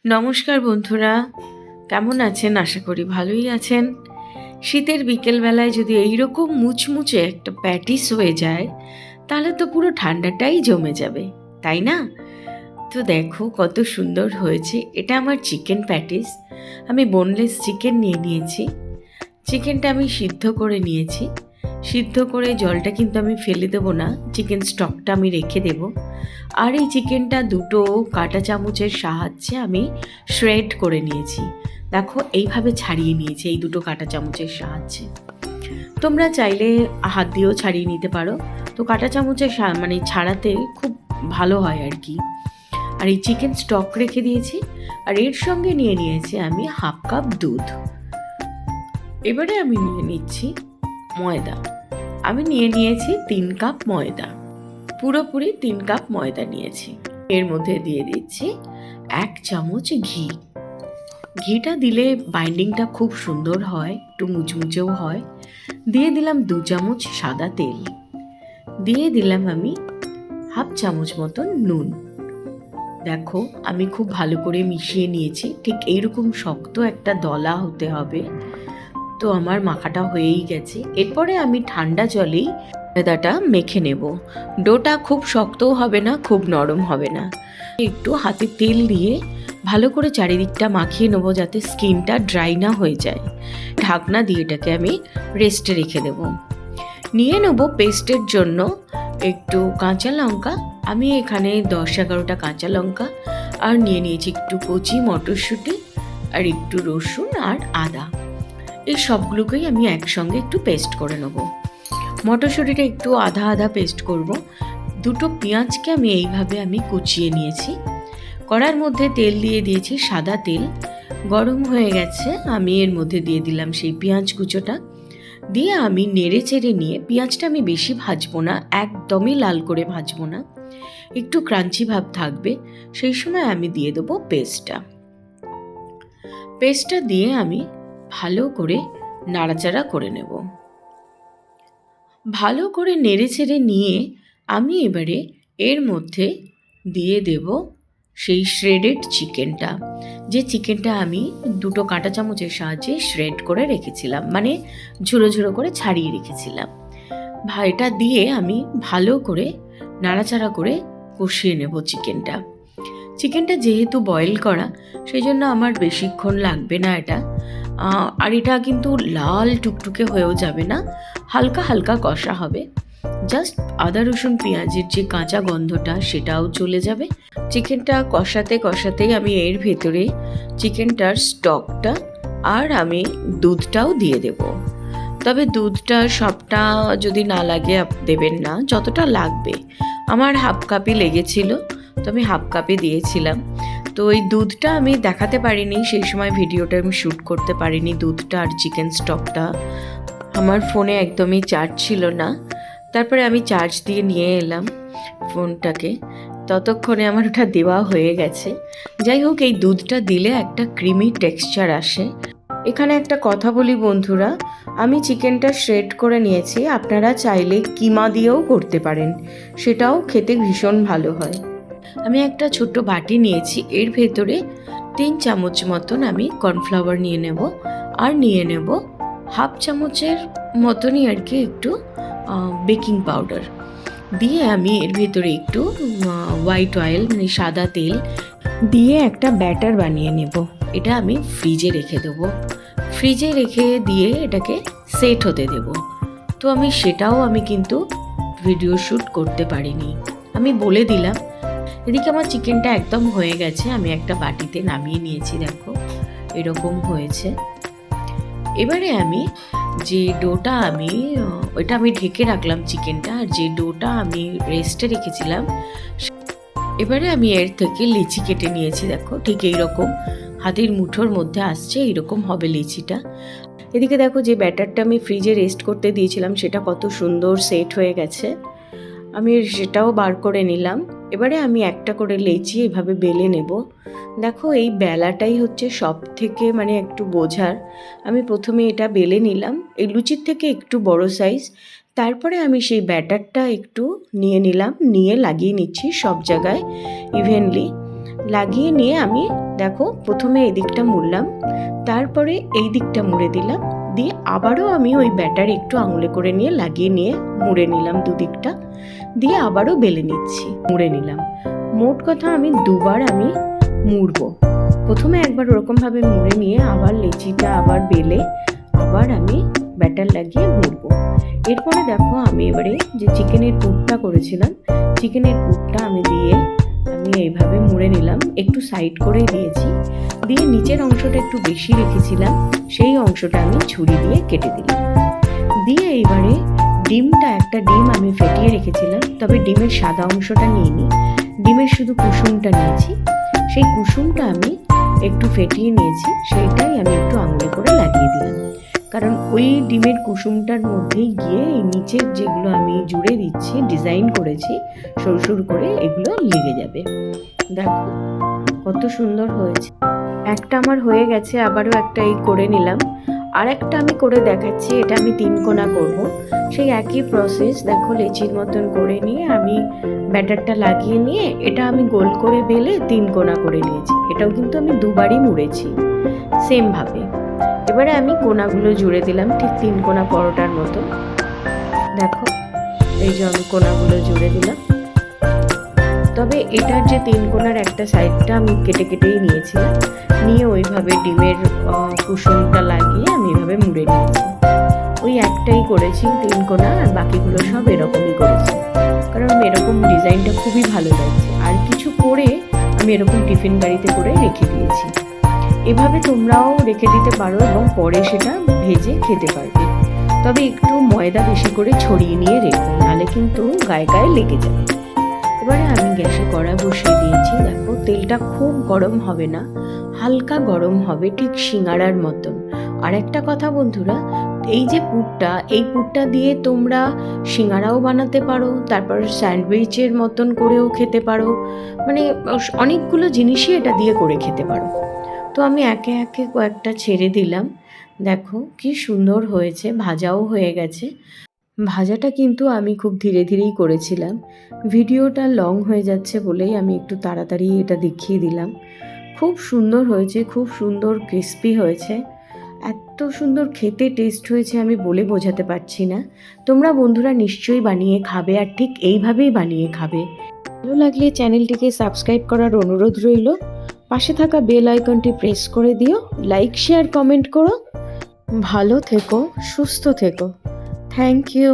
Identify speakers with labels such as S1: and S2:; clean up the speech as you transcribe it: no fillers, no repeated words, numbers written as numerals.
S1: নমস্কার বন্ধুরা, কেমন আছেন? আশা করি ভালোই আছেন। শীতের বিকেলবেলায় যদি এইরকম মুচমুচে একটা প্যাটিস হয়ে যায়, তাহলে তো পুরো ঠান্ডাটাই জমে যাবে, তাই না? তো দেখো কত সুন্দর হয়েছে। এটা আমার চিকেন প্যাটিস। আমি বোনলেস চিকেন নিয়ে নিয়েছি। চিকেনটা আমি সিদ্ধ করে নিয়েছি। সিদ্ধ করে জলটা কিন্তু আমি ফেলে দেবো না, চিকেন স্টকটা আমি রেখে দেবো। আর এই চিকেনটা দুটো কাঁটা চামচের সাহায্যে আমি শ্রেড করে নিয়েছি। দেখো এইভাবে ছাড়িয়ে নিয়েছি এই দুটো কাঁটা চামচের সাহায্যে। তোমরা চাইলে হাত দিয়েও ছাড়িয়ে নিতে পারো। তো কাঁটা চামচের মানে ছাড়াতে খুব ভালো হয় আর কি। আর এই চিকেন স্টক রেখে দিয়েছি। আর এর সঙ্গে নিয়ে নিয়েছি আমি হাফ কাপ দুধ। এবারে আমি নিয়ে নিচ্ছি ময়দা। আমি নিয়ে নিয়েছি 3 কাপ ময়দা, পুরোপুরি 3 কাপ ময়দা নিয়েছি। এর মধ্যে দিয়ে দিচ্ছি 1 চামচ ঘি। ঘিটা দিলে বাইন্ডিংটা খুব সুন্দর হয়, একটু মুচমুচেও হয়। দিয়ে দিলাম 2 চামচ সাদা তেল। দিয়ে দিলাম আমি হাফ চামচ মতন নুন। দেখো আমি খুব ভালো করে মিশিয়ে নিয়েছি। ঠিক এইরকম শক্ত একটা দলা হতে হবে। তো আমার মাখাটা হয়েই গেছে। এরপরে আমি ঠান্ডা জলেই ময়দাটা মেখে নেব। ডোটা খুব শক্তও হবে না, খুব নরম হবে না। একটু হাতে তেল দিয়ে ভালো করে চারিদিকটা মাখিয়ে নেবো, যাতে স্কিনটা ড্রাই না হয়ে যায়। ঢাকনা দিয়ে এটাকে আমি রেস্টে রেখে দেব। নিয়ে নেবো পেস্টের জন্য একটু কাঁচা লঙ্কা। আমি এখানে 10-11টা কাঁচা লঙ্কা আর নিয়ে নিয়েছি একটু কচি মটরশুঁটি আর একটু রসুন আর আদা। এই সবগুলোকেই আমি একসঙ্গে একটু পেস্ট করে নেব। মটরশুঁটিটা একটু আধা আধা পেস্ট করব। দুটো পেঁয়াজকে আমি এইভাবে কুচিয়ে নিয়েছি। কড়ার মধ্যে তেল দিয়ে দিয়েছি, সাদা তেল গরম হয়ে গেছে। আমি এর মধ্যে দিয়ে দিলাম সেই পেঁয়াজ কুচোটা। দিয়ে আমি নেড়ে চেড়ে নিয়ে, পেঁয়াজটা আমি বেশি ভাজবো না, একদমই লাল করে ভাজবো না, একটু ক্রাঞ্চি ভাব থাকবে। সেই সময় আমি দিয়ে দেবো পেস্টটা দিয়ে আমি ভালো করে নাড়াচাড়া করে নেব। ভালো করে নেড়ে ছেড়ে নিয়ে আমি এবারে এর মধ্যে দিয়ে দেব সেই শ্রেডেড চিকেনটা। যে চিকেনটা আমি দুটো কাঁটা চামচের সাহায্যে শ্রেড করে রেখেছিলাম, মানে ঝুড়ো ঝুড়ো করে ছাড়িয়ে রেখেছিলাম। এটা দিয়ে আমি ভালো করে নাড়াচাড়া করে কষিয়ে নেব চিকেনটা। চিকেনটা যেহেতু বয়েল করা, সেই জন্য আমার বেশিক্ষণ লাগবে না এটা। আর এটা কিন্তু লাল টুকটুকে হয়েও যাবে না, হালকা হালকা কষা হবে। জাস্ট আদা রসুন পেঁয়াজের যে কাঁচা গন্ধটা সেটাও চলে যাবে। চিকেনটা কষাতে কষাতেই আমি এর ভেতরে চিকেনটার স্টকটা আর আমি দুধটাও দিয়ে দেব। তবে দুধটা সবটা যদি না লাগে দেবেন না, যতটা লাগবে। আমার হাফ কাপই লেগেছিল, তো আমি হাফ কাপে দিয়েছিলাম। তো এই দুধটা আমি দেখাতে পারিনি, সেই সময় ভিডিওটা আমি শ্যুট করতে পারিনি। দুধটা আর চিকেন স্টকটা আমার ফোনে একদমই চার্জ ছিল না। তারপরে আমি চার্জ দিয়ে নিয়ে এলাম ফোনটাকে। ততক্ষণে আমার ওটা দেওয়া হয়ে গেছে। যাই হোক, এই দুধটা দিলে একটা ক্রিমি টেক্সচার আসে। এখানে একটা কথা বলি বন্ধুরা, আমি চিকেনটা শ্রেড করে নিয়েছি। আপনারা চাইলে কিমা দিয়েও করতে পারেন, সেটাও খেতে ভীষণ ভালো হয়। আমি একটা ছোট্ট বাটি নিয়েছি, এর ভেতরে 3 চামচ মতন আমি কর্নফ্লাওয়ার নিয়ে নেব। আর নিয়ে নেব হাফ চামচের মতনই আর কি একটু বেকিং পাউডার। দিয়ে আমি এর ভেতরে একটু হোয়াইট অয়েল, মানে সাদা তেল দিয়ে একটা ব্যাটার বানিয়ে নেব। এটা আমি ফ্রিজে রেখে দেবো। ফ্রিজে রেখে দিয়ে এটাকে সেট হতে দেব। তো সেটাও আমি কিন্তু ভিডিও শ্যুট করতে পারিনি, আমি বলে দিলাম। এদিকে আমার চিকেনটা একদম হয়ে গেছে, আমি একটা বাটিতে নামিয়ে নিয়েছি। দেখো এরকম হয়েছে। এবারে আমি যে ডোটা ওইটা আমি ঢেকে রাখলাম চিকেনটা, আর যে ডোটা আমি রেস্টে রেখেছিলাম, এবারে আমি এর থেকে লিচি কেটে নিয়েছি। দেখো ঠিক এইরকম হাতের মুঠোর মধ্যে আসছে, এইরকম হবে লিচিটা। এদিকে দেখো যে ব্যাটারটা আমি ফ্রিজে রেস্ট করতে দিয়েছিলাম, সেটা কত সুন্দর সেট হয়ে গেছে। আমি সেটাও বার করে নিলাম। এবারে আমি একটা করে লেচি এভাবে বেলে নেব। দেখো এই বেলাটাই হচ্ছে সব থেকে একটু বোঝার। আমি প্রথমে এটা বেলে নিলাম, এই লুচির থেকে একটু বড় সাইজ। তারপরে আমি সেই ব্যাটারটা একটু নিয়ে নিলাম, নিয়ে লাগিয়ে নিচ্ছি সব জায়গায় ইভেনলি, লাগিয়ে নিয়ে আমি দেখো প্রথমে এই দিকটা মুড়লাম, তারপরে এই দিকটা মুড়ে দিলাম, দিয়ে আবারও আমি ওই ব্যাটার একটু আঙুলে করে নিয়ে লাগিয়ে নিয়ে মুড়ে নিলাম দুদিকটা, দিয়ে আবারও বেলে নিচ্ছি, মুড়ে নিলাম। মোট কথা আমি দুবার আমি মুড়বো। প্রথমে একবার ওরকমভাবে মুড়ে নিয়ে আবার লেচিটা আবার বেলে আবার আমি ব্যাটার লাগিয়ে মুড়বো। এরপরে দেখো আমি এবারে যে চিকেনের পুরটা করেছিলাম, চিকেনের পুরটা আমি দিয়ে আমি এইভাবে মুড়ে নিলাম, একটু সাইড করে দিয়েছি, দিয়ে নিচের অংশটা একটু বেশি রেখেছিলাম, সেই অংশটা আমি ছুরি দিয়ে কেটে দিলাম। দিয়ে এইবারে ডিমটা, একটা ডিম আমি ফেটিয়ে রেখেছিলাম, তবে ডিমের সাদা অংশটা নিইনি, ডিমের শুধু কুসুমটা নিয়েছি। সেই কুসুমটা আমি একটু ফেটিয়ে নিয়েছি, সেইটাই আমি একটু আঙুলে করে লাগিয়ে দিলাম, কারণ ওই ডিমের কুসুমটার মধ্যেই গিয়ে এই নিচের যেগুলো আমি জুড়ে দিচ্ছি, ডিজাইন করেছি সরু সরু করে, এগুলো লেগে যাবে। দেখো কত সুন্দর হয়েছে। একটা আমার হয়ে গেছে, আবারও একটা এই করে নিলাম, আর একটা আমি করে দেখাচ্ছি। এটা আমি 3 কোণা করব, সেই একই প্রসেস। দেখো লেচির মতন করে নিয়ে আমি ব্যাটারটা লাগিয়ে নিয়ে এটা আমি গোল করে বেলে 3 কোণা করে নিয়েছি। এটাও কিন্তু আমি দুবারই মুড়েছি সেমভাবে। এবারে আমি কোণাগুলো জুড়ে দিলাম ঠিক 3 কোণা পরোটার মতো। দেখো এই যে আমি কোণাগুলো জুড়ে দিলাম, তবে এটার যে 3 কোণার একটা সাইডটা আমি কেটে কেটেই নিয়েছিলাম, নিয়ে ওইভাবে ডিমের কুসুমটা লাগিয়ে আমি এভাবে মুড়ে নিয়েছি। ওই একটাই করেছি 3 কোণা, আর বাকিগুলো সব এরকমই করেছি, কারণ এরকম ডিজাইনটা খুবই ভালো লাগছে। আর কিছু করে আমি এরকম টিফিন গাড়িতে করে রেখে দিয়েছি। এভাবে তোমরাও রেখে দিতে পারো এবং পরে সেটা ভেজে খেতে পারবে, তবে একটু ময়দা বেশি করে ছড়িয়ে নিয়ে রেখো, নাহলে কিন্তু গায়ে গায়ে লেগে যাবে। এবারে আমি গ্যাসে কড়া বসিয়ে দিয়েছি। দেখো তেলটা খুব গরম হবে না, হালকা গরম হবে, ঠিক সিঙ্গারার মতন। আর একটা কথা বন্ধুরা, এই যে পুরটা, এই পুরটা দিয়ে তোমরা সিঙ্গারাও বানাতে পারো, তারপর স্যান্ডউইচের মতন করেও খেতে পারো, মানে অনেকগুলো জিনিসই এটা দিয়ে করে খেতে পারো। তো আমি একে একে কয়েকটা ছেড়ে দিলাম। দেখো কি সুন্দর হয়েছে, ভাজাও হয়ে গেছে। ভাজাটা কিন্তু আমি খুব ধীরে ধীরেই করেছিলাম, ভিডিওটা লং হয়ে যাচ্ছে বলেই আমি একটু তাড়াতাড়ি এটা দেখিয়ে দিলাম। খুব সুন্দর হয়েছে, খুব সুন্দর ক্রিস্পি হয়েছে, এত সুন্দর খেতে টেস্ট হয়েছে আমি বলে বোঝাতে পারছি না। তোমরা বন্ধুরা নিশ্চয়ই বানিয়ে খাবে, আর ঠিক এইভাবেই বানিয়ে খাবে। ভালো লাগলে চ্যানেলটিকে সাবস্ক্রাইব করার অনুরোধ রইল, পাশে থাকা বেল আইকনটি প্রেস করে দিও, লাইক শেয়ার কমেন্ট করো। ভালো থেকো, সুস্থ থেকো। Thank you.